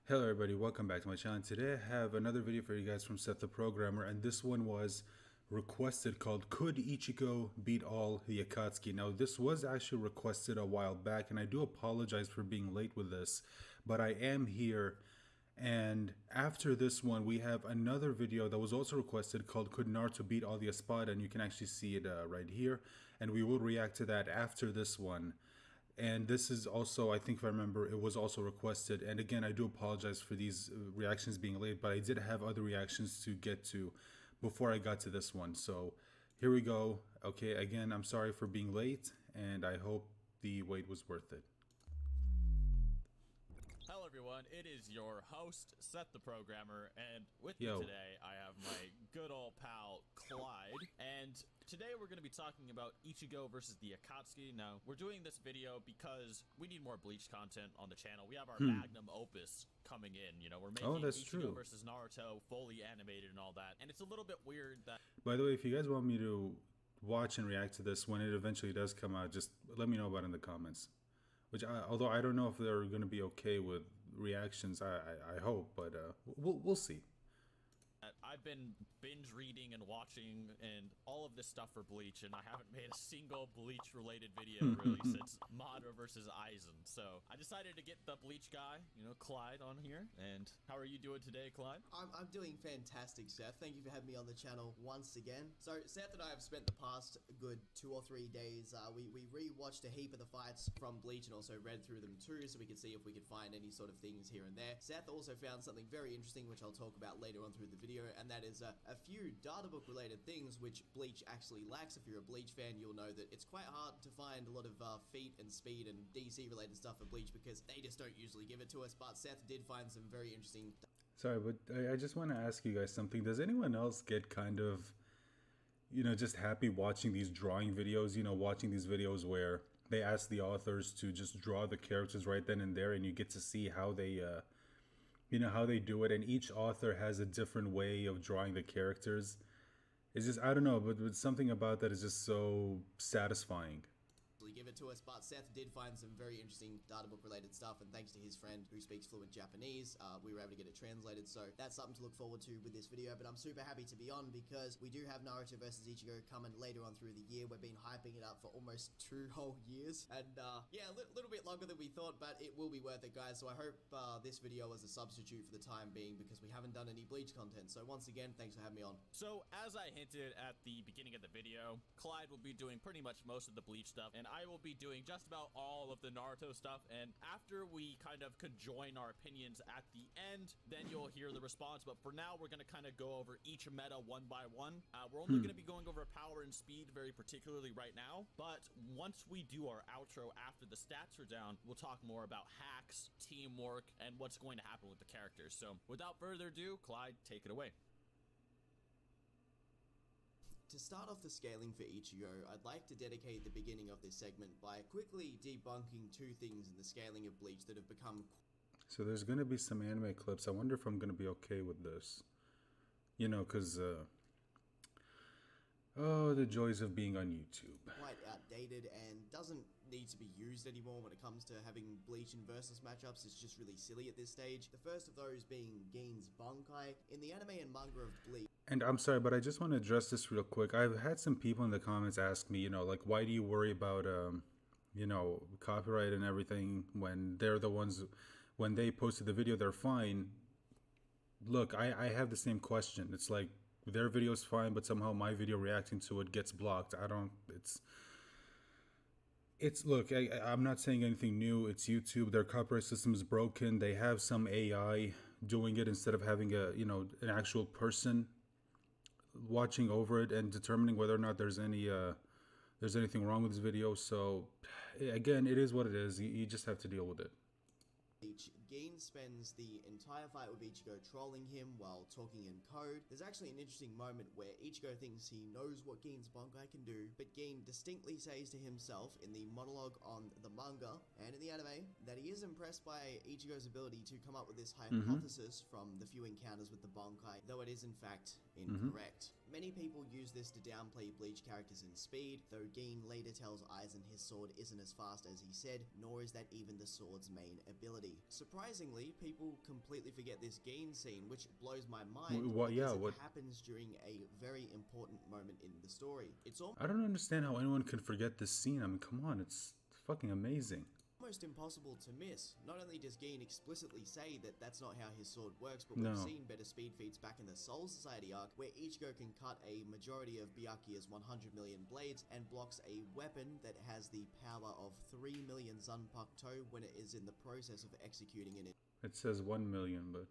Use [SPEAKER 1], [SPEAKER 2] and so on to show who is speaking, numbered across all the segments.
[SPEAKER 1] Hello everybody, welcome back to my channel. Today I have another video for you guys from Seth the Programmer, and this one was requested called Could Ichigo Beat All the Akatsuki? Now this was actually requested a while back, and I do apologize for being late with this, but I am here. And after this one we have another video that was also requested called Could Naruto Beat All the Espada? And you can actually see it right here, and we will react to that after this one. And this is also, I think if I remember, it was also requested. And again, I do apologize for these reactions being late, but I did have other reactions to get to before I got to this one. So here we go. Okay, again, I'm sorry for being late, and I hope the wait was worth it.
[SPEAKER 2] Hello everyone, it is your host, Seth the Programmer, and with
[SPEAKER 1] Yo.
[SPEAKER 2] me today I have my good old pal, Clyde, and today we're going to be talking about Ichigo versus the Akatsuki. Now, we're doing this video because we need more Bleach content on the channel. We have our magnum opus coming in, you know, we're making
[SPEAKER 1] that's
[SPEAKER 2] Ichigo
[SPEAKER 1] true.
[SPEAKER 2] versus Naruto fully animated and all that, and it's a little bit weird that...
[SPEAKER 1] By the way, if you guys want me to watch and react to this when it eventually does come out, just let me know about it in the comments. Although I don't know if they're going to be okay with reactions, I hope, but we'll see.
[SPEAKER 2] I've been binge reading and watching and all of this stuff for Bleach, and I haven't made a single Bleach related video really since Madara versus Aizen. So I decided to get the Bleach guy, you know, Clyde, on here. And how are you doing today, Clyde?
[SPEAKER 3] I'm doing fantastic, Seth. Thank you for having me on the channel once again. So Seth and I have spent the past good 2 or 3 days. We re-watched a heap of the fights from Bleach and also read through them too, so we could see if we could find any sort of things here and there. Seth also found something very interesting, which I'll talk about later on through the video, and that is a few databook related things which Bleach actually lacks. If you're a Bleach fan, you'll know that it's quite hard to find a lot of feat and speed and DC related stuff for Bleach because they just don't usually give it to us, but Seth did find some very interesting...
[SPEAKER 1] Sorry, but I just want to ask you guys something. Does anyone else get kind of, just happy watching these drawing videos? Watching these videos where they ask the authors to just draw the characters right then and there, and you get to see how they, how they do it. And each author has a different way of drawing the characters. It's just, I don't know, but something about that is just so satisfying.
[SPEAKER 3] Give it to us, but Seth did find some very interesting databook related stuff, and thanks to his friend who speaks fluent Japanese, we were able to get it translated, so that's something to look forward to with this video. But I'm super happy to be on because we do have Naruto versus Ichigo coming later on through the year. We've been hyping it up for almost 2 whole years, and yeah, a little bit longer than we thought, but it will be worth it, guys. So I hope this video was a substitute for the time being because we haven't done any Bleach content. So once again, thanks for having me on.
[SPEAKER 2] So as I hinted at the beginning of the video, Clyde will be doing pretty much most of the Bleach stuff, and I will be doing just about all of the Naruto stuff. And after we kind of conjoin our opinions at the end, then you'll hear the response. But for now, we're going to kind of go over each meta one by one. We're only going to be going over power and speed very particularly right now, but once we do our outro after the stats are down, we'll talk more about hacks, teamwork, and what's going to happen with the characters. So without further ado, Clyde, take it away.
[SPEAKER 3] To start off the scaling for Ichigo, I'd like to dedicate the beginning of this segment by quickly debunking 2 things in the scaling of Bleach that have become...
[SPEAKER 1] So there's going to be some anime clips. I wonder if I'm going to be okay with this. Because, oh, the joys of being on YouTube.
[SPEAKER 3] Quite outdated and doesn't need to be used anymore when it comes to having Bleach and Versus matchups. It's just really silly at this stage. The first of those being Gin's Bankai. In the anime and manga of Bleach...
[SPEAKER 1] And I'm sorry, but I just want to address this real quick. I've had some people in the comments ask me, like, why do you worry about, copyright and everything when they're the ones, when they posted the video, they're fine. Look, I have the same question. It's like, their video's fine, but somehow my video reacting to it gets blocked. Look, I'm not saying anything new. It's YouTube. Their copyright system is broken. They have some AI doing it instead of having an actual person watching over it and determining whether or not there's anything wrong with this video. So again, it is what it is. You just have to deal with it.
[SPEAKER 3] Gin spends the entire fight with Ichigo trolling him while talking in code. There's actually an interesting moment where Ichigo thinks he knows what Gin's Bankai can do, but Gin distinctly says to himself in the monologue on the manga and in the anime that he is impressed by Ichigo's ability to come up with this hypothesis from the few encounters with the Bankai, though it is in fact incorrect. Many people use this to downplay Bleach characters in speed, though Gin later tells Aizen his sword isn't as fast as he said, nor is that even the sword's main ability. Surprisingly, Surprisingly, people completely forget this Gin scene, which blows my mind
[SPEAKER 1] What? Yeah,
[SPEAKER 3] because
[SPEAKER 1] what?
[SPEAKER 3] it happens during a very important moment in the story. It's
[SPEAKER 1] I don't understand how anyone can forget this scene. I mean, come on, it's fucking amazing.
[SPEAKER 3] almost impossible to miss. Not only does Gin explicitly say that that's not how his sword works, but
[SPEAKER 1] No.
[SPEAKER 3] we've seen better speed feats back in the Soul Society arc, where Ichigo can cut a majority of Byakuya's 100 million blades and blocks a weapon that has the power of 3 million Zanpakuto when it is in the process of executing an
[SPEAKER 1] It says 1 million, but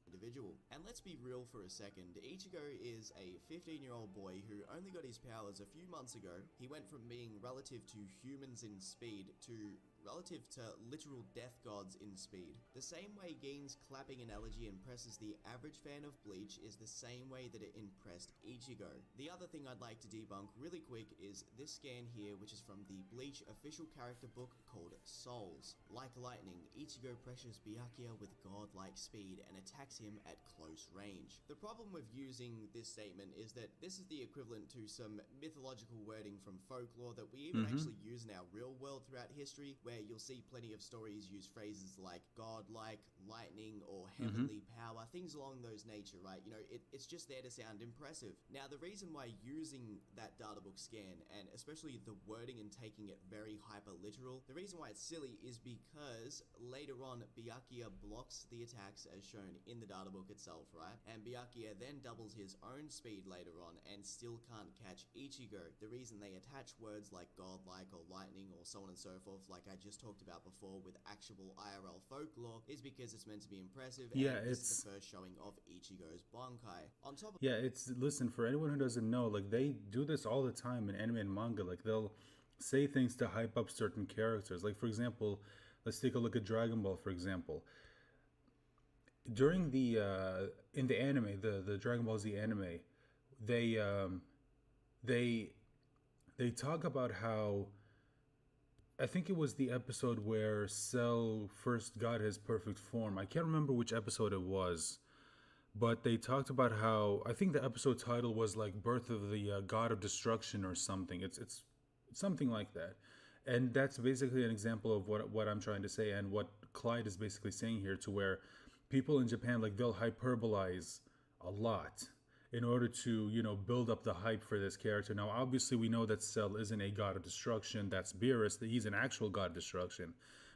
[SPEAKER 3] individual. And let's be real for a second. Ichigo is a 15-year-old boy who only got his powers a few months ago. He went from being relative to humans in speed to relative to literal death gods in speed. The same way Gin's clapping analogy impresses the average fan of Bleach is the same way that it impressed Ichigo. The other thing I'd like to debunk really quick is this scan here, which is from the Bleach official character book called Souls. Like lightning, Ichigo pressures Byakuya with godlike speed and attacks him at close range. The problem with using this statement is that this is the equivalent to some mythological wording from folklore that we even actually use in our real world throughout history, where you'll see plenty of stories use phrases like godlike, lightning, or heavenly power, things along those nature, right? You know, it's just there to sound impressive. Now, the reason why using that data book scan, and especially the wording and taking it very hyper literal, the reason why it's silly is because later on, Byakuya blocks the attacks as shown in the data book itself, right? And Byakuya then doubles his own speed later on and still can't catch Ichigo. The reason they attach words like godlike or lightning or so on and so forth, like I just talked about before with actual IRL folklore, is because it's meant to be impressive.
[SPEAKER 1] Yeah,
[SPEAKER 3] and this
[SPEAKER 1] it's
[SPEAKER 3] is the first showing of Ichigo's Bankai. On top of
[SPEAKER 1] yeah, it's listen, for anyone who doesn't know, like they do this all the time in anime and manga. Like they'll say things to hype up certain characters. Like for example, let's take a look at Dragon Ball, for example. During the in the anime, the Dragon Ball Z anime, they they they talk about how, I think it was the episode where Cell first got his perfect form. I can't remember which episode it was, but they talked about how, I think the episode title was like "Birth of the God of Destruction" or something. It's something like that, and that's basically an example of what I'm trying to say and what Clyde is basically saying here. To where people in Japan, like, they'll hyperbolize a lot in order to, you know, build up the hype for this character. Now, obviously, we know that Cell isn't a god of destruction. That's Beerus. That he's an actual god of destruction.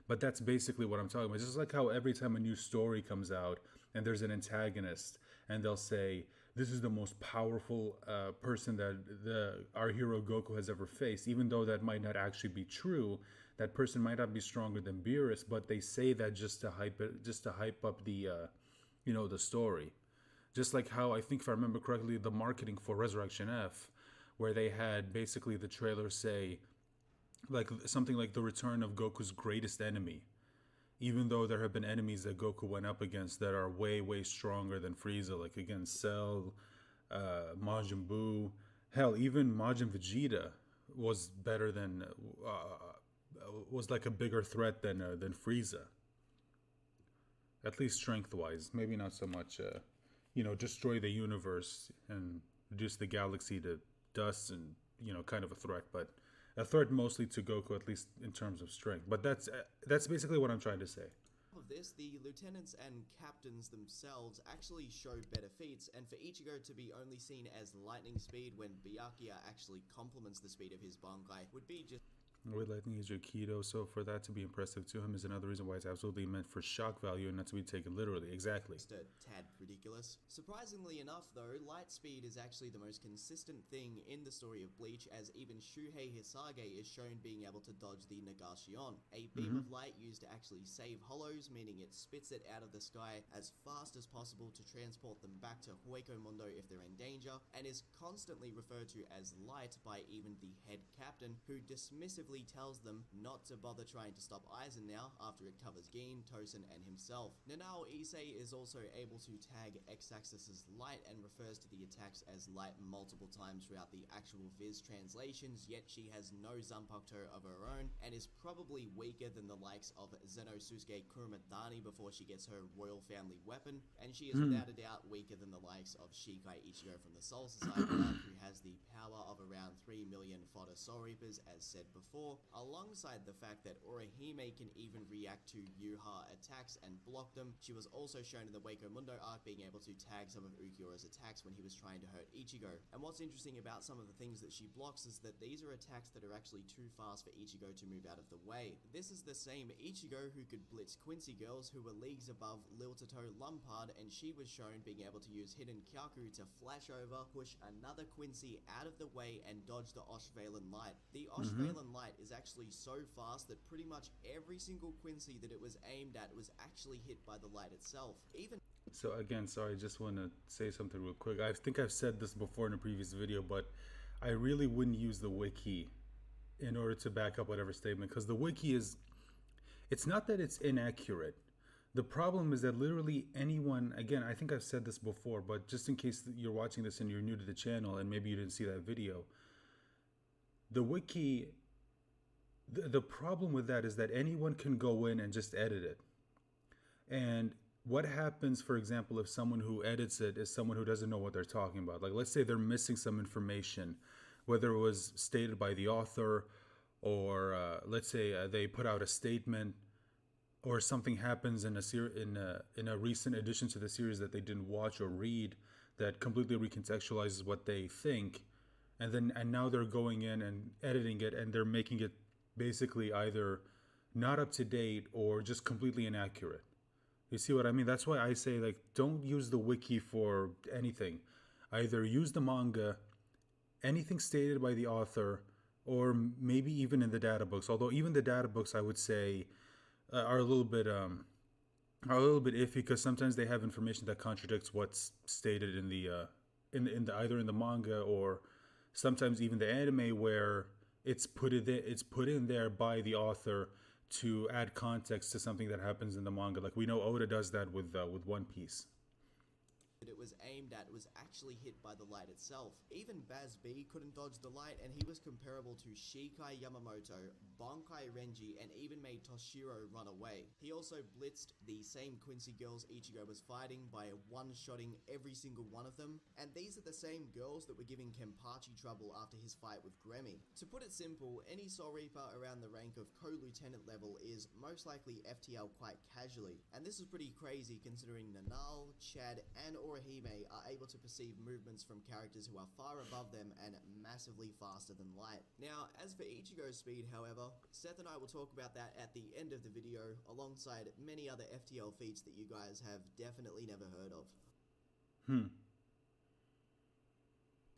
[SPEAKER 1] But that's basically what I'm talking about. It's just like how every time a new story comes out and there's an antagonist, and they'll say, this is the most powerful person that our hero Goku has ever faced, even though that might not actually be true. That person might not be stronger than Beerus, but they say that just to hype it, just to hype up the, you know, the story. Just like how, I think if I remember correctly, the marketing for Resurrection F, where they had basically the trailer say, like something like the return of Goku's greatest enemy, even though there have been enemies that Goku went up against that are way, way stronger than Frieza, like against Cell, Majin Buu. Hell, even Majin Vegeta was better than, was like a bigger threat than Frieza. At least strength-wise. Maybe not so much, you know, destroy the universe and reduce the galaxy to dust and, you know, kind of a threat, but a threat mostly to Goku, at least in terms of strength. But that's basically what I'm trying to say.
[SPEAKER 3] of this, the lieutenants and captains themselves actually show better feats, and for Ichigo to be only seen as lightning speed when Byakuya actually complements the speed of his Bankai would be just
[SPEAKER 1] With lightning is your Kido, so for that to be impressive to him is another reason why it's absolutely meant for shock value and not to be taken literally. Exactly.
[SPEAKER 3] a tad ridiculous. Surprisingly enough though, light speed is actually the most consistent thing in the story of Bleach, as even Shuhei Hisage is shown being able to dodge the Nagashionn, a beam of light used to actually save hollows, meaning it spits it out of the sky as fast as possible to transport them back to Hueco Mundo if they're in danger, and is constantly referred to as light by even the head captain, who dismissively tells them not to bother trying to stop Aizen now after it covers Gin, Tosen, and himself. Nanao Issei is also able to tag X-axis as light and refers to the attacks as light multiple times throughout the actual Viz translations, yet she has no Zanpakuto of her own and is probably weaker than the likes of Zenosuke Kurumadani before she gets her royal family weapon, and she is without a doubt weaker than the likes of Shikai Ichigo from the Soul Society, who has the power of around 3 million fodder Soul Reapers as said before. before, alongside the fact that Orihime can even react to Yuha attacks and block them. She was also shown in the Wako Mundo arc being able to tag some of Ukiura's attacks when he was trying to hurt Ichigo. And what's interesting about some of the things that she blocks is that these are attacks that are actually too fast for Ichigo to move out of the way. This is the same Ichigo who could blitz Quincy girls who were leagues above Lil Toto Lumpard, and she was shown being able to use Hidden Kyaku to flash over, push another Quincy out of the way and dodge the Oshvalen Light. The Oshvalen Light is actually so fast that pretty much every single Quincy that it was aimed at was actually hit by the light itself. Even
[SPEAKER 1] So again, sorry, I just want to say something real quick. I think I've said this before in a previous video, but I really wouldn't use the wiki in order to back up whatever statement, because the wiki is, it's not that it's inaccurate. The problem is that literally anyone, again, I think I've said this before, but just in case you're watching this and you're new to the channel and maybe you didn't see that video, the wiki, the problem with that is that anyone can go in and just edit it. And what happens, for example, if someone who edits it is someone who doesn't know what they're talking about? Like, let's say they're missing some information, whether it was stated by the author, or let's say they put out a statement, or something happens in a recent addition to the series that they didn't watch or read that completely recontextualizes what they think, and now they're going in and editing it, and they're making it basically either not up to date or just completely inaccurate. You see what I mean? That's why I say, like, don't use the wiki for anything. Either use the manga, anything stated by the author, or maybe even in the data books. Although even the data books, I would say, are a little bit iffy, because sometimes they have information that contradicts what's stated in the either in the manga or sometimes even the anime, where it's put in there by the author to add context to something that happens in the manga. Like we know Oda does that with One Piece.
[SPEAKER 3] that it was aimed at was actually hit by the light itself. Even Baz B couldn't dodge the light, and he was comparable to Shikai Yamamoto, Bankai Renji, and even made Toshiro run away. He also blitzed the same Quincy girls Ichigo was fighting by one-shotting every single one of them, and these are the same girls that were giving Kenpachi trouble after his fight with Gremi. To put it simple, any Soul Reaper around the rank of co-lieutenant level is most likely FTL quite casually, and this is pretty crazy considering Nanal, Chad, and Orihime are able to perceive movements from characters who are far above them and massively faster than light. Now, as for Ichigo's speed, however, Seth and I will talk about that at the end of the video, alongside many other FTL feats that you guys have definitely never heard of.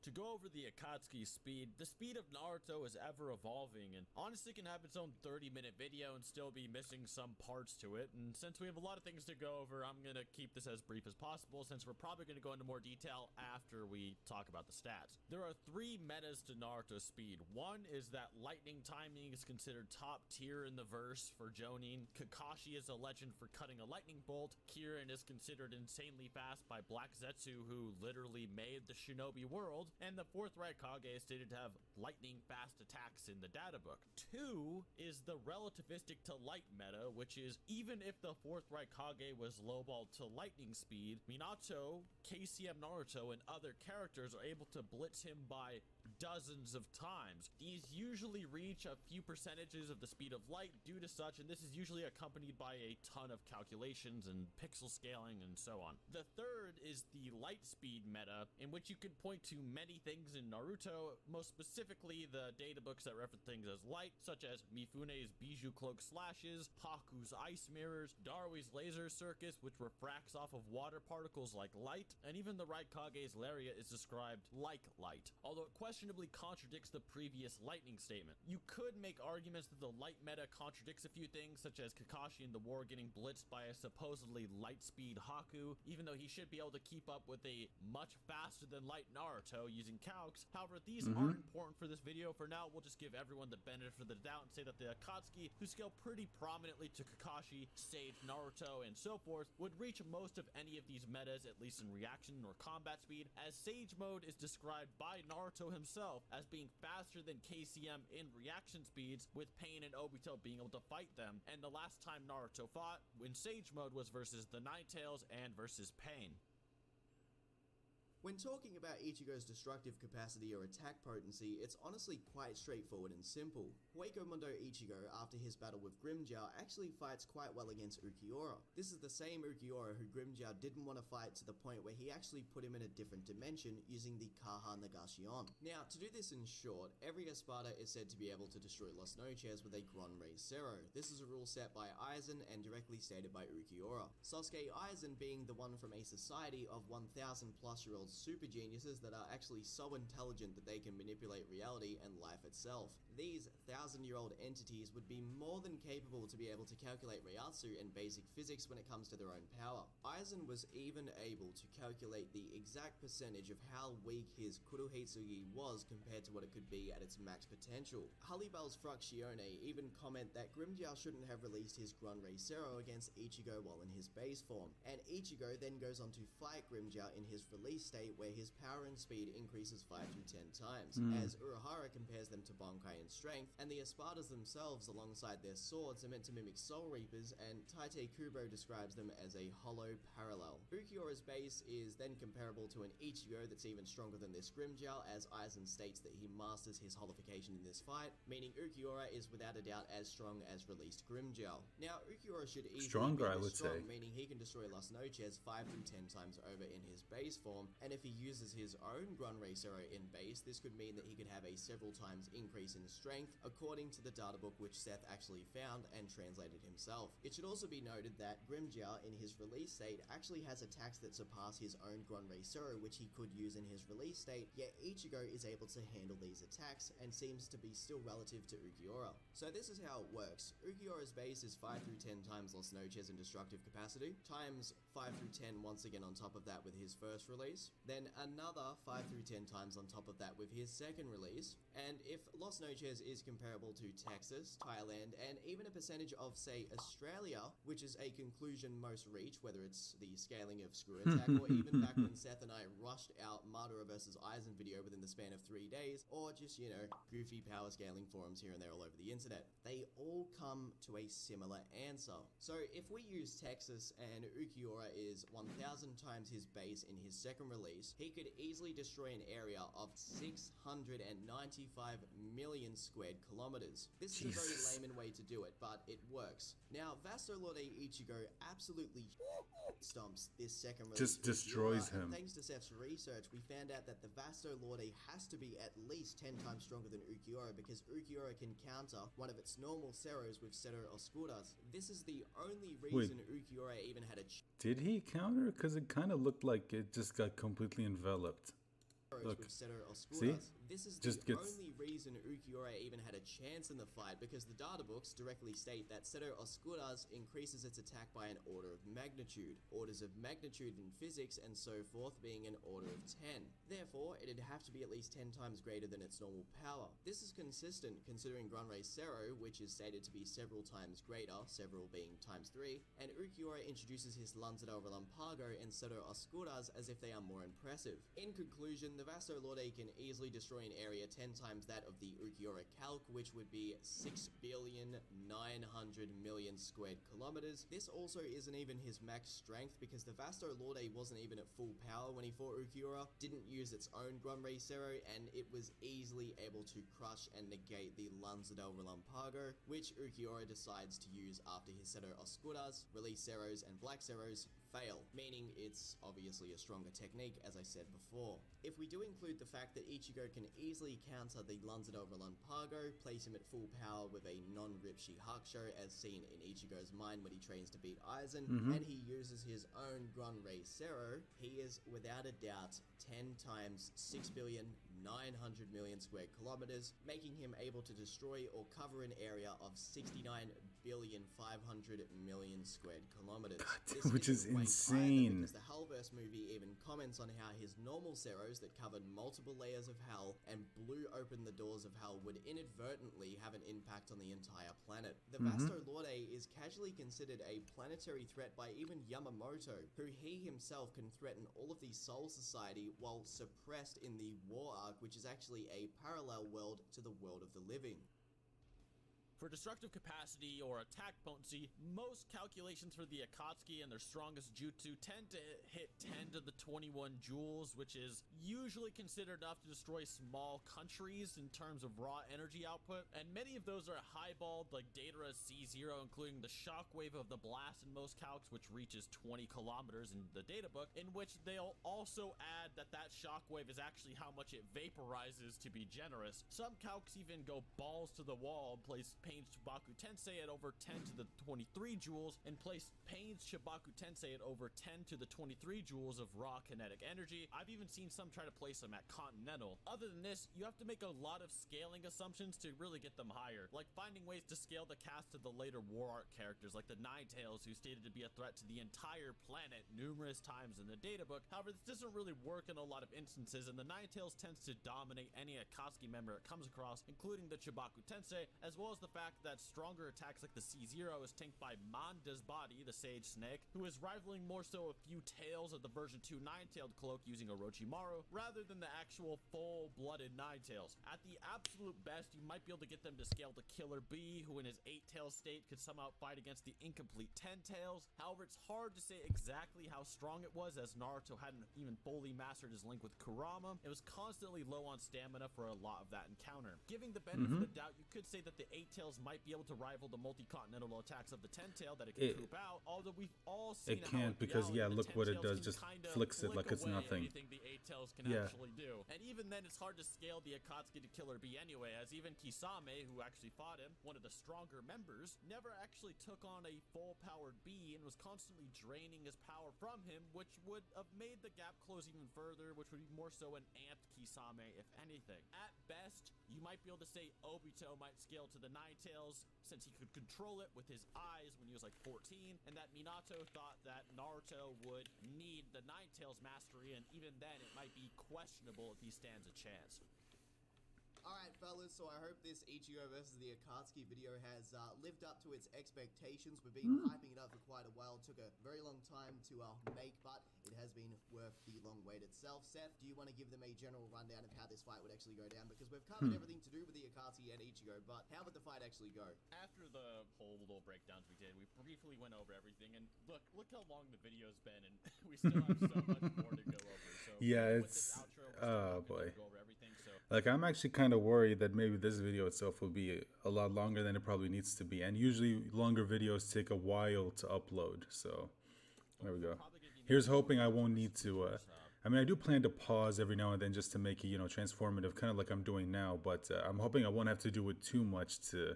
[SPEAKER 2] To go over the Akatsuki speed, the speed of Naruto is ever evolving, and honestly can have its own 30-minute video and still be missing some parts to it. And since we have a lot of things to go over, I'm gonna keep this as brief as possible, since we're probably gonna go into more detail after we talk about the stats. There are 3 metas to Naruto's speed. One is that lightning timing is considered top tier in the verse for Jonin. Kakashi is a legend for cutting a lightning bolt. Kirin is considered insanely fast by Black Zetsu, who literally made the shinobi world. And the 4th Raikage is stated to have lightning fast attacks in the data book. 2 is the relativistic to light meta, which is even if the 4th Raikage was lowballed to lightning speed, Minato, KCM Naruto, and other characters are able to blitz him by dozens of times. These usually reach a few percentages of the speed of light due to such, and this is usually accompanied by a ton of calculations and pixel scaling and so on. The 3rd is the light speed meta, in which you could point to many things in Naruto, most specifically the data books that reference things as light, such as Mifune's Bijou Cloak Slashes, Haku's Ice Mirrors, Darwee's Laser Circus, which refracts off of water particles like light, and even the Raikage's Lariat is described like light, although it questionably contradicts the previous lightning statement. You could make arguments that the light meta contradicts a few things, such as Kakashi in the war getting blitzed by a supposedly light speed Haku, even though he should be able to keep up with a much faster than light Naruto using calcs. However, these aren't important for this video. For now, we'll just give everyone the benefit of the doubt and say that the Akatsuki, who scale pretty prominently to Kakashi, Sage, Naruto, and so forth, would reach most of any of these metas, at least in reaction or combat speed, as Sage mode is described by Naruto himself as being faster than KCM in reaction speeds, with Pain and Obito being able to fight them. And the last time Naruto fought in Sage mode was versus the Ninetales and versus Pain.
[SPEAKER 3] When talking about Ichigo's destructive capacity or attack potency, it's honestly quite straightforward and simple. Hueco-Mundo Ichigo, after his battle with Grimmjow, actually fights quite well against Ukiura. This is the same Ukiura who Grimmjow didn't want to fight to the point where he actually put him in a different dimension using the Kaha Nagashon. Now, to do this in short, every Espada is said to be able to destroy Los Noches with a Gran Rey Zero. This is a rule set by Aizen and directly stated by Ukiura. Sasuke Aizen being the one from a society of 1,000 plus year old super geniuses that are actually so intelligent that they can manipulate reality and life itself. These 1,000-year-old entities would be more than capable to be able to calculate Reiatsu and basic physics when it comes to their own power. Aizen was even able to calculate the exact percentage of how weak his Kurohitsugi was compared to what it could be at its max potential. Hallibal's Fructione even comment that Grimmjow shouldn't have released his Gran Rey Zero against Ichigo while in his base form, and Ichigo then goes on to fight Grimmjow in his release state where his power and speed increases 5 to 10 times, as Urahara compares them to Bankai in strength, and the Espadas themselves alongside their swords are meant to mimic Soul Reapers, and Taite Kubo describes them as a hollow parallel. Ukiura's base is then comparable to an Ichigo that's even stronger than this Grimmjow, as Aizen states that he masters his holification in this fight, meaning Ukiura is without a doubt as strong as released Grimmjow. Now, Ukiura should easily
[SPEAKER 1] Stronger,
[SPEAKER 3] be
[SPEAKER 1] I
[SPEAKER 3] this
[SPEAKER 1] would
[SPEAKER 3] strong,
[SPEAKER 1] say.
[SPEAKER 3] meaning he can destroy Las Noches 5 to 10 times over in his base form, and if he uses his own Gran Rey Zero in base, this could mean that he could have a several times increase in strength, according to the data book which Seth actually found and translated himself. It should also be noted that Grimmjow in his release state actually has attacks that surpass his own Gran Rey Zero, which he could use in his release state, yet Ichigo is able to handle these attacks and seems to be still relative to Ukiura. So this is how it works. Ukiura's base is 5 through 10 times Los Noches in destructive capacity, times 5 through 10 once again on top of that with his first release, then another 5 through 10 times on top of that with his second release, and if Los Noches is comparable to Texas, Thailand, and even a percentage of, say, Australia, which is a conclusion most reach, whether it's the scaling of Screw Attack, or even back when Seth and I rushed out Madara vs. Aizen video within the span of 3 days, or just, you know, goofy power scaling forums here and there all over the internet, they all come to a similar answer. So if we use Texas and Ukiura is 1,000 times his base in his second release, he could easily destroy an area of 695 million squared kilometers. This is a very layman way to do it, but it works. Now, Vasto Lorde Ichigo absolutely stomps this second release.
[SPEAKER 1] Just destroys him.
[SPEAKER 3] Thanks to Seth's research, we found out that the Vasto Lorde has to be at least 10 times stronger than Ukiura, because Ukiura can counter one of its normal Ceros with Cero Oscuras. This is the only reason Ukiura even had a
[SPEAKER 1] Did he counter? Because it kind of looked like it just got completely enveloped. Look,
[SPEAKER 3] with Cero Oscuras.
[SPEAKER 1] see?
[SPEAKER 3] This is
[SPEAKER 1] Just
[SPEAKER 3] the
[SPEAKER 1] gets...
[SPEAKER 3] only reason Ukiura even had a chance in the fight, because the data books directly state that Cero Oscuras increases its attack by an order of magnitude, orders of magnitude in physics and so forth being an order of 10. Therefore, it'd have to be at least 10 times greater than its normal power. This is consistent considering Gran Rey Zero, which is stated to be several times greater, several being times 3, and Ukiura introduces his Lanza del Relampago and Cero Oscuras as if they are more impressive. In conclusion, the Vasto Lorde can easily destroy an area 10 times that of the Ukiura Calc, which would be 6,900,000,000 squared kilometers. This also isn't even his max strength, because the Vasto Lorde wasn't even at full power when he fought Ukiura, didn't use its own Gran Rey Zero, and it was easily able to crush and negate the Lanza del Relampago, which Ukiura decides to use after his Cero Oscuras, release Zeros, and Black Zeros fail, meaning it's obviously a stronger technique, as I said before. If we do include the fact that Ichigo can easily counter the Lanza del Relampago, place him at full power with a non-Ripshi Hakusho as seen in Ichigo's mind when he trains to beat Aizen, and he uses his own Gran Rey Zero, he is without a doubt 10 times 6,900,000,000 square kilometers, making him able to destroy or cover an area of 69,500,000,000 squared kilometers.
[SPEAKER 1] Which is
[SPEAKER 3] way
[SPEAKER 1] insane.
[SPEAKER 3] Because the Hellverse movie even comments on how his normal Zeros that covered multiple layers of hell and blew open the doors of hell would inadvertently have an impact on the entire planet. The Vasto Lorde is casually considered a planetary threat by even Yamamoto, who he himself can threaten all of the Soul Society while suppressed in the War Arc, which is actually a parallel world to the world of the living.
[SPEAKER 2] For destructive capacity or attack potency, most calculations for the Akatsuki and their strongest jutsu tend to hit 10 to the 21 joules, which is usually considered enough to destroy small countries in terms of raw energy output, and many of those are highballed like Datara's C0, including the shockwave of the blast in most calcs, which reaches 20 kilometers in the data book, in which they'll also add that that shockwave is actually how much it vaporizes to be generous. Some calcs even go balls to the wall and place Pain's Chibaku Tensei at over 10 to the 23 joules and place Pain's Chibaku Tensei at over 10 to the 23 joules of raw kinetic energy. I've even seen some try to place them at Continental. Other than this, you have to make a lot of scaling assumptions to really get them higher, like finding ways to scale the cast to the later War Art characters like the Ninetales, who stated to be a threat to the entire planet numerous times in the databook. However, this doesn't really work in a lot of instances, and the Ninetales tends to dominate any Akatsuki member it comes across, including the Chibaku Tensei, as well as the fact that stronger attacks like the C0 is tanked by Manda's body, the Sage Snake, who is rivaling more so a few tails of the version 2 Nine-Tailed Cloak using Orochimaru, rather than the actual full-blooded Ninetales. At the absolute best, you might be able to get them to scale to Killer B, who in his 8-tail state could somehow fight against the incomplete 10-tails. However, it's hard to say exactly how strong it was, as Naruto hadn't even fully mastered his link with Kurama. It was constantly low on stamina for a lot of that encounter. Giving the benefit of the doubt, you could say that the 8-tails might be able to rival the multi-continental attacks of the 10-tail that it can poop out, although we've all seen
[SPEAKER 1] it can't, because yeah, look what it does, just flicks it like it's nothing.
[SPEAKER 2] Anything the 8-tails can actually do. And even then, it's hard to scale the Akatsuki to Killer B anyway, as even Kisame, who actually fought him, one of the stronger members, never actually took on a full-powered B and was constantly draining his power from him, which would have made the gap close even further, which would be more so an amped Kisame, if anything. At best, you might be able to say Obito might scale to the Ninetales, since he could control it with his eyes when he was like 14, and that Minato thought that Naruto would need the Ninetales mastery, and even then it might be questionable if he stands a chance.
[SPEAKER 3] Alright fellas, so I hope this Ichigo versus the Akatsuki video has lived up to its expectations. We've been hyping it up for quite a while. It took a very long time to make, but it has been worth the long wait itself. Seth, do you want to give them a general rundown of how this fight would actually go down? Because we've covered everything to do with the Akatsuki and Ichigo, but how would the fight actually go?
[SPEAKER 2] After the whole little breakdowns we did, we briefly went over everything, and look how long the video's been, and we still have so much more to go over. So
[SPEAKER 1] yeah, it's oh boy. Go over everything, so. Like, I'm actually kind of worried that maybe this video itself will be a lot longer than it probably needs to be, and usually longer videos take a while to upload. So there we go. Here's hoping I won't need to. I mean, I do plan to pause every now and then just to make it, transformative, kind of like I'm doing now. But I'm hoping I won't have to do it too much to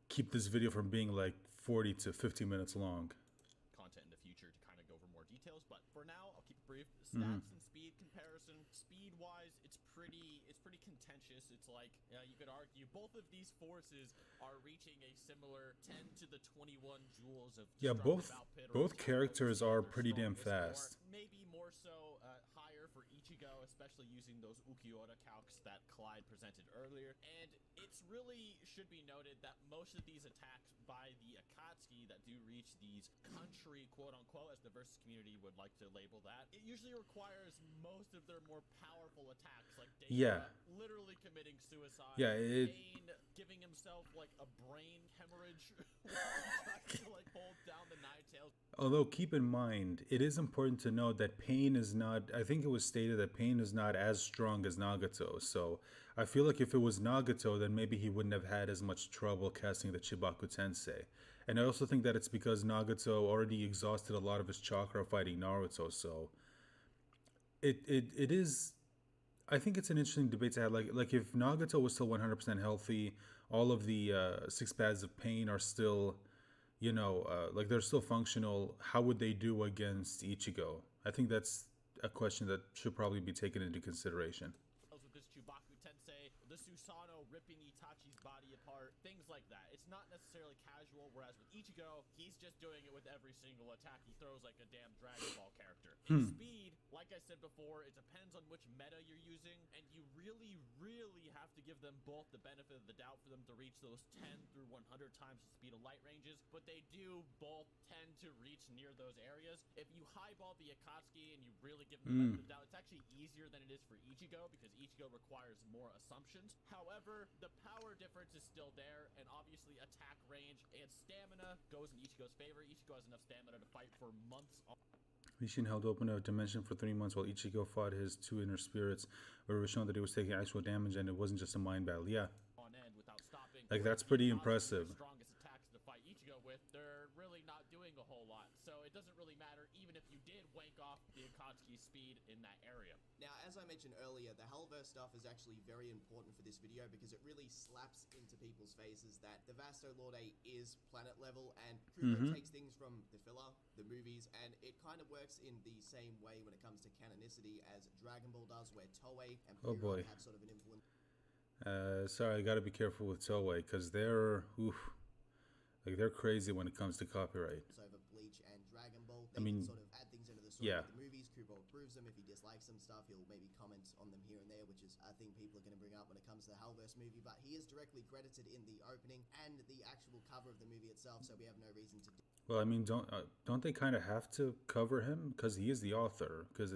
[SPEAKER 1] keep this video from being like 40 to 50 minutes long.
[SPEAKER 2] Content in the future to kind of go over more details, but for now, I'll keep it brief. Stats and speed comparison. Speed-wise, it's pretty contentious. It's like, you could argue both of these forces are reaching a similar 10 to the 21 joules of
[SPEAKER 1] both characters are pretty damn fast.
[SPEAKER 2] Maybe more so higher for Ichigo, especially using those Ukiura calcs that Clyde presented earlier. And it's really should be noted that most of these attacks by the Akatsuki that do reach these country quote-unquote, as the versus community would like to label that, it usually requires most of their more powerful attacks, like Data literally committing suicide, Pain giving himself like a brain hemorrhage trying to like hold down the Ninetales.
[SPEAKER 1] Although keep in mind, it is important to note that Pain is not, I think it was stated that Pain is not as strong as Nagato, so I feel like if it was Nagato, then maybe he wouldn't have had as much trouble casting the Chibaku Tensei. And I also think that it's because Nagato already exhausted a lot of his chakra fighting Naruto, so it is, I think it's an interesting debate to have. Like if Nagato was still 100% healthy, all of the 6 pads of Pain are still, like they're still functional, how would they do against Ichigo? I think that's a question that should probably be taken into consideration.
[SPEAKER 2] With this Chibaku Tensei, the Susanoo ripping Itachi's body apart, things like that. It's not necessarily casual, whereas with Ichigo, he's just doing it with every single attack. He throws like a damn Dragon Ball character. His speed, like like I said before, it depends on which meta you're using, and you really, really have to give them both the benefit of the doubt for them to reach those 10 through 100 times the speed of light ranges, but they do both tend to reach near those areas. If you highball the Akatsuki and you really give them the benefit of the doubt, it's actually easier than it is for Ichigo, because Ichigo requires more assumptions. However, the power difference is still there, and obviously attack range and stamina goes in Ichigo's favor. Ichigo has enough stamina to fight for months on
[SPEAKER 1] Ishin held open a dimension for 3 months while Ichigo fought his 2 inner spirits, where it was shown that he was taking actual damage and it wasn't just a mind battle. Yeah,
[SPEAKER 2] end without stopping.
[SPEAKER 1] like that's pretty impressive.
[SPEAKER 2] The strongest attacks to fight Ichigo with, they're really not doing a whole lot. So it doesn't really matter even if you did wank off the Akatsuki's speed in that area.
[SPEAKER 3] Now, as I mentioned earlier, the Hellverse stuff is actually very important for this video because it really slaps into people's faces that the Vasto Lorde is planet level, and Kubo takes things from the filler, the movies, and it kind of works in the same way when it comes to canonicity as Dragon Ball does, where Toei and Pyrrhon have sort of an influence.
[SPEAKER 1] Sorry, I gotta be careful with Toei because they're crazy when it comes to copyright.
[SPEAKER 3] Over Bleach and Dragon Ball, they can sort of add things into the story of the movies. Kubo approves them. If he dislikes some stuff, he'll maybe comment on them here and there, which is a thing people are going to bring up when it comes to the Hellverse movie. But he is directly credited in the opening and the actual cover of the movie itself, so we have no reason to.
[SPEAKER 1] Well, I mean, don't they kind of have to cover him because he is the author? Because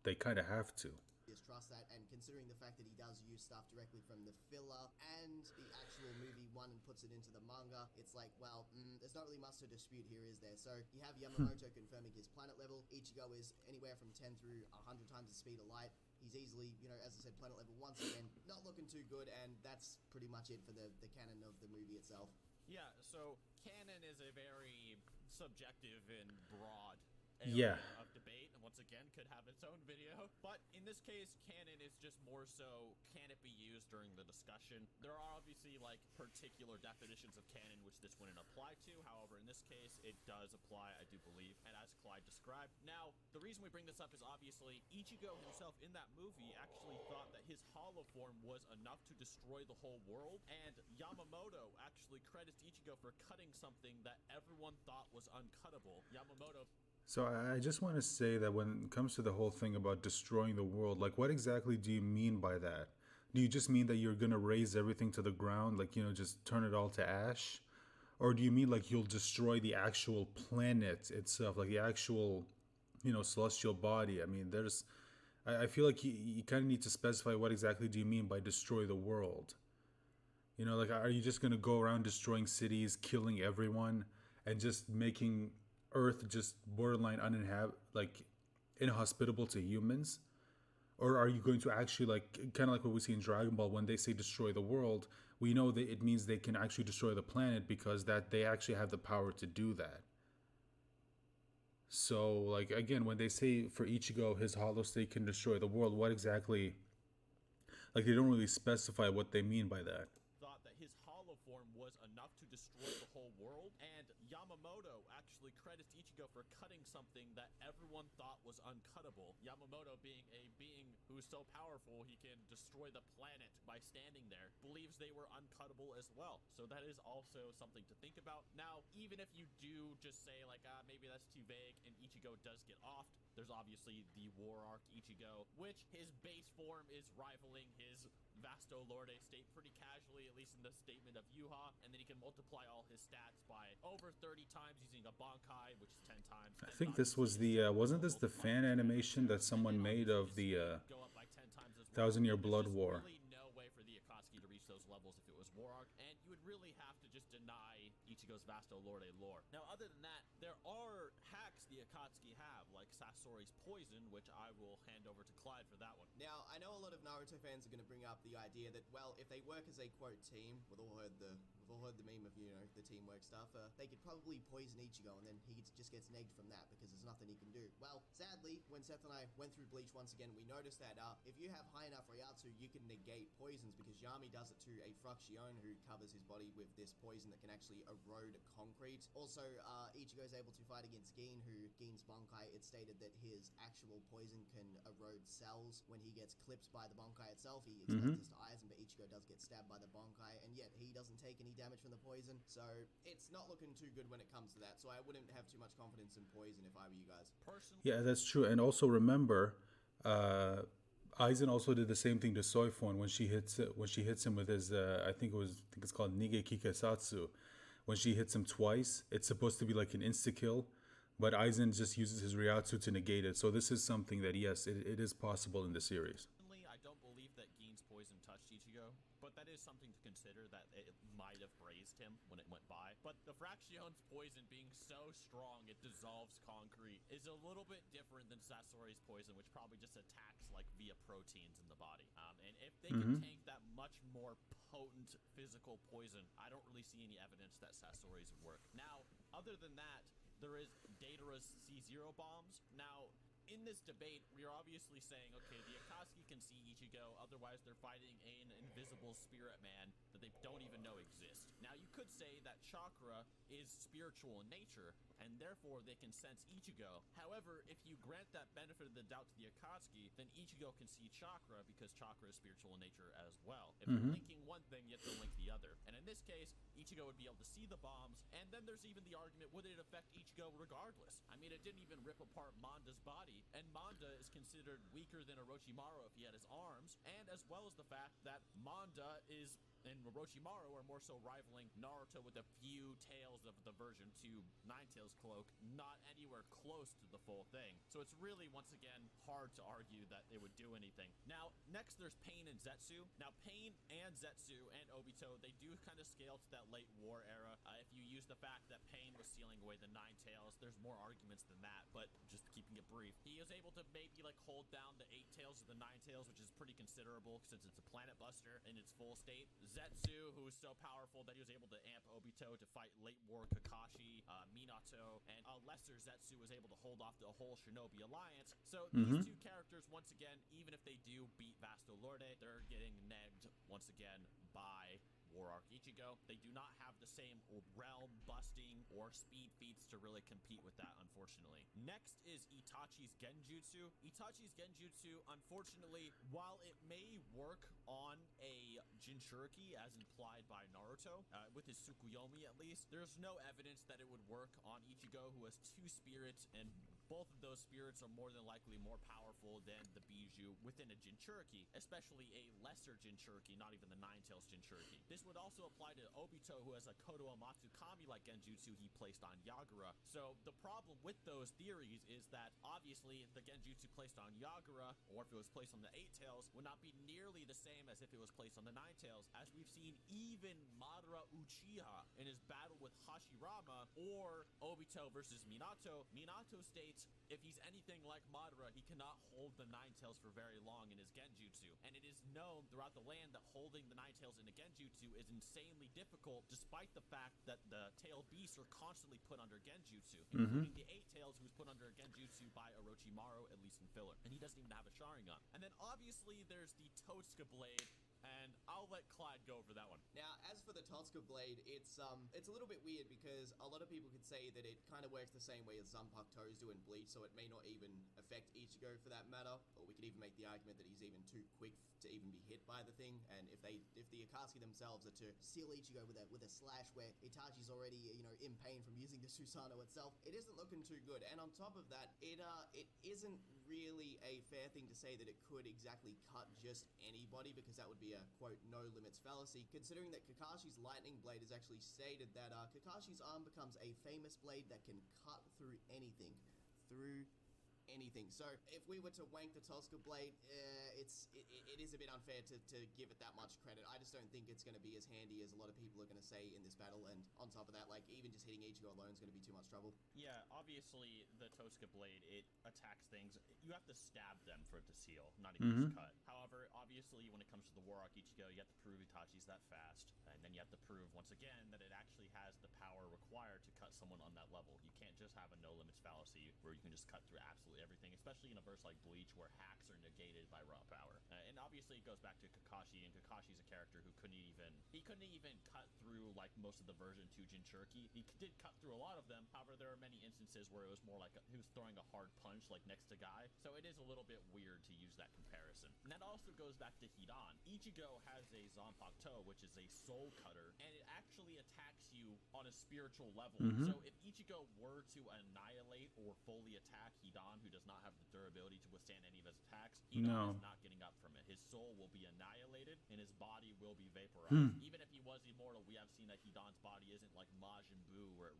[SPEAKER 1] they kind of have to.
[SPEAKER 3] Distrust that, and considering the fact that he does use stuff directly from the filler and the actual movie one and puts it into the manga, it's like, well, there's not really much to dispute here, is there? So you have Yamamoto confirming his planet level. Ichigo is anywhere from 10 through 100 times the speed of light. He's easily, as I said, planet level once again. Not looking too good, and that's pretty much it for the canon of the movie itself.
[SPEAKER 2] Yeah, so canon is a very subjective and broad of debate, and once again could have its own video. But in this case, canon is just more so, can it be used during the discussion? There are obviously like particular definitions of canon which this wouldn't apply to. However, in this case, it does apply, I do believe, and as Clyde described. Now, the reason we bring this up is obviously Ichigo himself in that movie actually thought that his hollow form was enough to destroy the whole world, and Yamamoto actually credits Ichigo for cutting something that everyone thought was uncuttable. Yamamoto.
[SPEAKER 1] So I just want to say that when it comes to the whole thing about destroying the world, like what exactly do you mean by that? Do you just mean that you're going to raise everything to the ground, like, just turn it all to ash? Or do you mean like you'll destroy the actual planet itself, like the actual, celestial body? I mean, I feel like you kind of need to specify what exactly do you mean by destroy the world? Like, are you just going to go around destroying cities, killing everyone, and just making Earth just borderline inhospitable to humans? Or are you going to actually, kind of like what we see in Dragon Ball, when they say destroy the world, we know that it means they can actually destroy the planet because that they actually have the power to do that. So, again, when they say for Ichigo his hollow state can destroy the world, what exactly, they don't really specify what they mean by that.
[SPEAKER 2] Thought that his hollow form was enough to destroy the whole world, and Yamamoto actually credits Ichigo for cutting something that everyone thought was uncuttable. Yamamoto, being a being who is so powerful he can destroy the planet by standing there, believes they were uncuttable as well. So that is also something to think about. Now, even if you do just say maybe that's too vague, and Ichigo does get offed, there's obviously the War Arc Ichigo, which his base form is rivaling his Vasto Lorde state pretty casually, at least in the statement of Yuha, and then he can multiply all his stats by over 30 times using a Bankai, which is 10 times.
[SPEAKER 1] I think this was wasn't this the fan animation that someone made of the
[SPEAKER 2] go up by 10 times as well.
[SPEAKER 1] 1,000-Year Blood War?
[SPEAKER 2] Really no way for the Akatsuki to reach those levels if it was War Arc, and you would really have to just deny Ichigo's Vasto Lorde lore. Now, other than that, there are hacks the Akatsuki have, like Sasori's Poison, which I will hand over to Clyde for that one.
[SPEAKER 3] Now, I know a lot of Naruto fans are going to bring up the idea that, well, if they work as a quote team, we've all heard the meme of, the teamwork stuff, they could probably poison Ichigo and then he just gets negged from that because there's nothing he can do. Well, sadly, when Seth and I went through Bleach once again, we noticed that if you have high enough Ryatsu, you can negate poisons, because Yami does it to a Fruxion who covers his body with this poison that can actually erode concrete. Also, Ichigo is able to fight against Gin, who Gin's Bankai, it's stated that his actual poison can erode cells when he gets clipped by the Bankai itself. He explains this to Aizen, but Ichigo does get stabbed by the Bankai, and yet he doesn't take any damage from the poison. So it's not looking too good when it comes to that. So I wouldn't have too much confidence in poison if I were you guys.
[SPEAKER 2] Personally,
[SPEAKER 1] Yeah, that's true. And also remember, Aizen also did the same thing to Soifon when she hits him with his I think it's called Nige Kikasatsu. When she hits him twice, it's supposed to be like an insta kill, but Aizen just uses his Ryatsu to negate it. So this is something that yes, it is possible in the series.
[SPEAKER 2] I don't believe that Gin's poison touched Ichigo, but that is something to consider, that it might have grazed him when it went by. But the Fraction's poison being so strong it dissolves concrete is a little bit different than Sasori's poison, which probably just attacks like via proteins in the body. And if they can tank that much more potent physical poison, I don't really see any evidence that Sasori's would work. Now, other than that, there is Datara's C0 bombs. Now, in this debate, we're obviously saying, okay, the Akatsuki can see Ichigo, otherwise they're fighting an invisible spirit man that they don't even know exists. Now, you could say that chakra is spiritual in nature, and therefore they can sense Ichigo. However, if you grant that benefit of the doubt to the Akatsuki, then Ichigo can see chakra because chakra is spiritual in nature as well. If you're linking one thing, you have to link the other. And in this case, Ichigo would be able to see the bombs, and then there's even the argument, would it affect Ichigo regardless? I mean, it didn't even rip apart Manda's body, and Manda is considered weaker than Orochimaru if he had his arms, and as well as the fact that Manda and Orochimaru are more so rivaling Naruto with a few tails of the version 2 Nine-Tails cloak, not anywhere close to the full thing. So it's really, once again, hard to argue that they would do anything. Now, next there's Pain and Zetsu. Now, Pain and Zetsu and Obito, they do kind of scale to that late war era. If you use the fact that Pain was sealing away the Nine-Tails, there's more arguments than that, but just keeping it brief. He is able to maybe like hold down the 8 tails of the Nine-Tails, which is pretty considerable since it's a planet buster in its full state. Zetsu, who is so powerful that he was able to amp Obito to fight late war Kakashi, Minato, and a lesser Zetsu was able to hold off the whole Shinobi Alliance. So these two characters, once again, even if they do beat Vasto Lorde, they're getting negged once again by War Arc Ichigo. They do not have the same realm busting or speed feats to really compete with that, unfortunately. Next is Itachi's Genjutsu. Itachi's Genjutsu, unfortunately, while it may work on a Jinchuriki as implied by Naruto, with his Tsukuyomi at least, there's no evidence that it would work on Ichigo, who has 2 spirits, and both of those spirits are more than likely more powerful than the Bijou within a Jinchuriki, especially a lesser Jinchuriki, not even the Nine-Tails Jinchuriki. This would also apply to Obito, who has a Kodo Amatsukami like Genjutsu he placed on Yagura. So the problem with those theories is that obviously the Genjutsu placed on Yagura, or if it was placed on the 8 tails, would not be nearly the same as if it was placed on the 9 tails, as we've seen even Madara Uchiha in his battle with Hashirama, or Obito versus Minato. Minato states if he's anything like Madara, he cannot hold the 9 tails for very long in his Genjutsu. And it is known throughout the land that holding the 9 tails in a Genjutsu is insanely difficult, despite the fact that the tail beasts are constantly put under Genjutsu, including the 8 tails, who's put under a Genjutsu by Orochimaru, at least in filler. And he doesn't even have a Sharingan. And then obviously there's the Totsuka Blade, and I'll let Clyde go over that one.
[SPEAKER 3] Now, as for the Totsuka Blade, it's a little bit weird because a lot of people could say that it kind of works the same way as Zanpakuto's do in Bleach, so it may not even affect Ichigo for that matter, or we could even make the argument that he's even too quick to even be hit by the thing. And if the Akatsuki themselves are to seal Ichigo with a slash where Itachi's already, you know, in pain from using the Susanoo itself, it isn't looking too good. And on top of that, it isn't really a fair thing to say that it could exactly cut just anybody, because that would be a quote no limits fallacy, considering that Kakashi's lightning blade has actually stated that Kakashi's arm becomes a famous blade that can cut through anything. So if we were to wank the Totsuka Blade, it is a bit unfair to give it that much credit. I just don't think it's going to be as handy as a lot of people are going to say in this battle. And on top of that, like, even just hitting Ichigo alone is going to be too much trouble.
[SPEAKER 2] Yeah, obviously the Totsuka Blade, it attacks things. You have to stab them for it to seal, not even just cut. However, obviously when it comes to the War Arc Ichigo, you have to prove Itachi's that fast, and then you have to prove once again that it actually has the power required to cut someone on that level. You can't just have a no limits fallacy where you can just cut through absolutely everything, especially in a verse like Bleach where hacks are negated by raw power. And obviously it goes back to Kakashi, and Kakashi's a character who couldn't even cut through like most of the version 2 Jinchuriki. He did cut through a lot of them. However, there are many instances where it was more like he was throwing a hard punch like next to Guy. So it is a little bit weird to use that comparison. And that also goes back to Hidan. Ichigo has a Zanpakuto, which is a soul cutter, and it actually attacks you on a spiritual level. So if Ichigo were to annihilate or fully attack Hidan, who does not have the durability to withstand any of his attacks, Hidan is not getting up from it. His soul will be annihilated and his body will be vaporized. Even if he was immortal, we have seen that Hidan's body isn't like Majin Buu, where it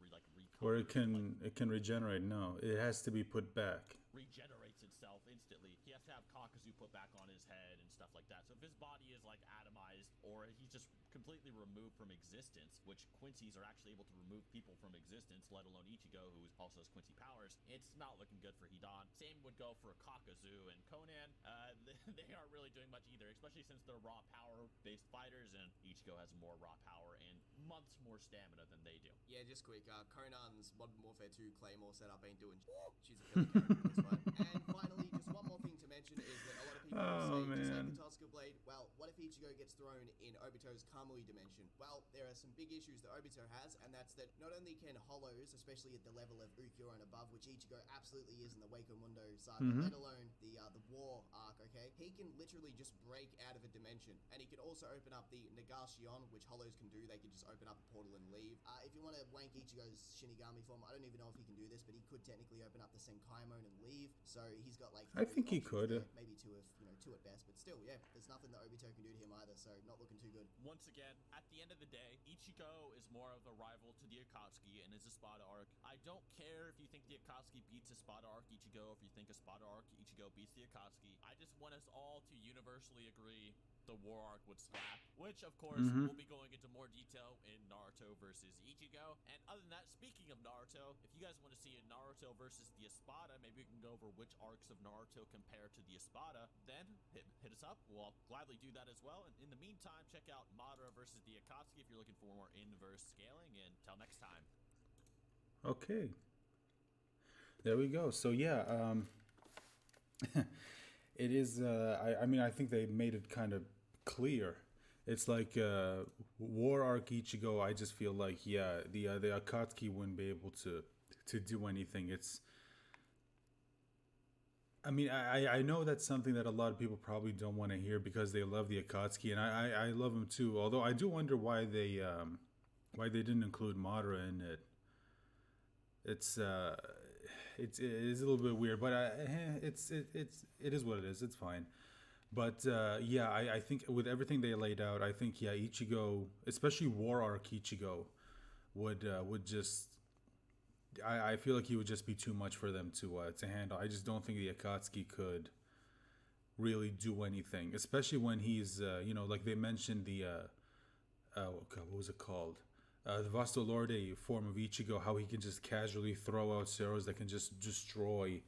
[SPEAKER 1] where it can regenerate. No, it has to be put back.
[SPEAKER 2] Regenerates itself instantly. He has to have Kakuzu put back on his head and stuff like that. So if his body is like atomized, or he's just completely removed from existence, which Quincy's are actually able to remove people from existence, let alone Ichigo, who also has Quincy powers, it's not looking good for Hidan. Same would go for Kakuzu and Conan. They aren't really doing much either, especially since they're raw power-based fighters, and Ichigo has more raw power and months more stamina than they do.
[SPEAKER 3] Yeah, just quick, Conan's Modern Warfare 2 Claymore setup ain't doing she's a killer character in this one. And finally, just one more thing to mention is that a lot of people will say, just like the Tosca Blade, well, what if Ichigo gets thrown in Obito's Kamui dimension? Well, there are some big issues that Obito has, and that's that not only can hollows, especially at the level of Ukyo and above, which Ichigo absolutely is in the Wako Mundo saga, let alone the war arc, okay? He can literally just break out of a dimension, and he can also open up the Negation, which hollows can do. They can just open up a portal and leave. If you want to wank Ichigo's Shinigami form, I don't even know if he can do this, but he could technically open up the Senkaimon and leave. So he's got like
[SPEAKER 1] I think he could.
[SPEAKER 3] There, maybe two at best, but still, yeah, there's nothing that Obito can do to him either. So not looking too good.
[SPEAKER 2] Once again, at the end of the day, Ichigo is more of a rival to the Akatsuki and his Espada arc. I don't care if you think the Akatsuki beats Espada arc Ichigo, if you think Espada arc Ichigo beats the Akatsuki. I just want us all to universally agree the war arc would slap, which of course we'll be going into more detail in Naruto versus Ichigo. And other than that, speaking of Naruto, if you guys want to see a Naruto versus the Espada, maybe we can go over which arcs of Naruto compare to the Espada, then hit us up. We'll gladly do that as well. And in the meantime, check out Madara versus the Akatsuki if you're looking for more inverse scaling. And until next time.
[SPEAKER 1] Okay. There we go. So yeah, it is. I mean, I think they made it kind of clear. It's like War Arc Ichigo. I just feel like the Akatsuki wouldn't be able to do anything. It's. I mean, I know that's something that a lot of people probably don't want to hear because they love the Akatsuki, and I love him too. Although I do wonder why they didn't include Madara in it. It is a little bit weird, but it is what it is. It's fine. But yeah, I think with everything they laid out, I think Ichigo, especially War Arc Ichigo, would just. I feel like he would just be too much for them to handle. I just don't think the Akatsuki could really do anything, especially when he's like they mentioned the what was it called? The Vasto Lorde form of Ichigo, how he can just casually throw out arrows that can just destroy,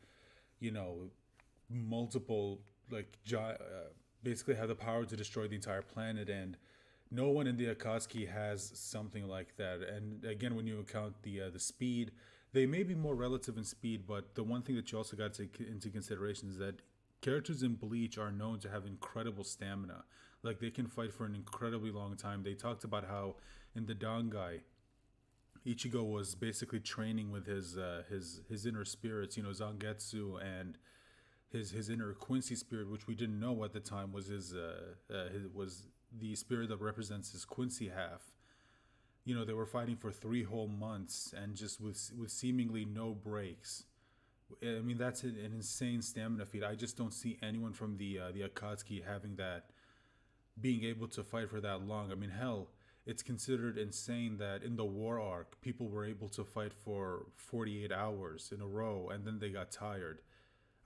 [SPEAKER 1] multiple, basically have the power to destroy the entire planet, and no one in the Akatsuki has something like that. And again, when you account the speed, they may be more relative in speed, but the one thing that you also got to take into consideration is that characters in Bleach are known to have incredible stamina. Like, they can fight for an incredibly long time. They talked about how in the Dangai, Ichigo was basically training with his inner spirits, Zangetsu, and his inner Quincy spirit, which we didn't know at the time was was the spirit that represents his Quincy half. They were fighting for 3 whole months and just with seemingly no breaks. I mean, that's an insane stamina feat. I just don't see anyone from the Akatsuki having that, being able to fight for that long. I mean, hell, it's considered insane that in the war arc, people were able to fight for 48 hours in a row, and then they got tired.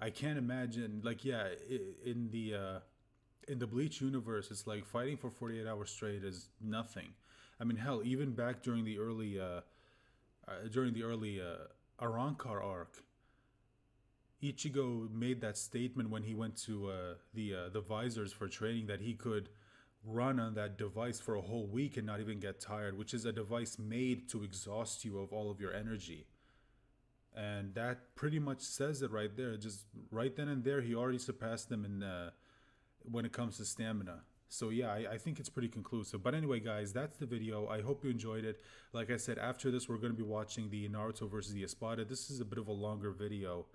[SPEAKER 1] I can't imagine, in the Bleach universe, it's like fighting for 48 hours straight is nothing. I mean, hell, even back during the early Arrancar arc, Ichigo made that statement when he went to the visors for training that he could run on that device for a whole week and not even get tired, which is a device made to exhaust you of all of your energy. And that pretty much says it right there. Just right then and there, he already surpassed them in when it comes to stamina. So yeah, I think it's pretty conclusive. But anyway, guys, that's the video. I hope you enjoyed it. Like I said, after this, we're going to be watching the Naruto versus the Espada. This is a bit of a longer video.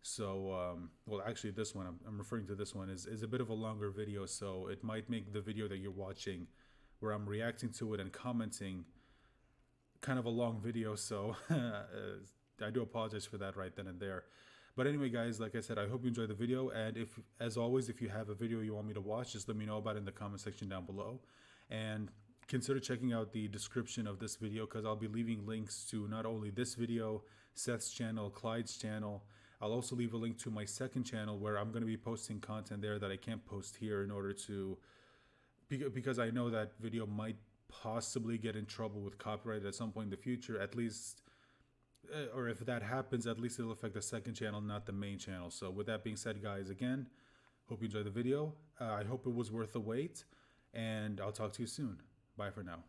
[SPEAKER 1] So, well, actually, this one I'm referring to this one is a bit of a longer video, so it might make the video that you're watching, where I'm reacting to it and commenting, kind of a long video. So I do apologize for that right then and there. But anyway, guys, like I said, I hope you enjoyed the video. And if, as always, if you have a video you want me to watch, just let me know about it in the comment section down below. And consider checking out the description of this video, because I'll be leaving links to not only this video, Seth's channel, Clyde's channel. I'll also leave a link to my second channel where I'm going to be posting content there that I can't post here, in order to, because I know that video might possibly get in trouble with copyright at some point in the future, at least. Or if that happens, at least it'll affect the second channel, not the main channel. So with that being said, guys, again, hope you enjoyed the video. I hope it was worth the wait, and I'll talk to you soon. Bye for now.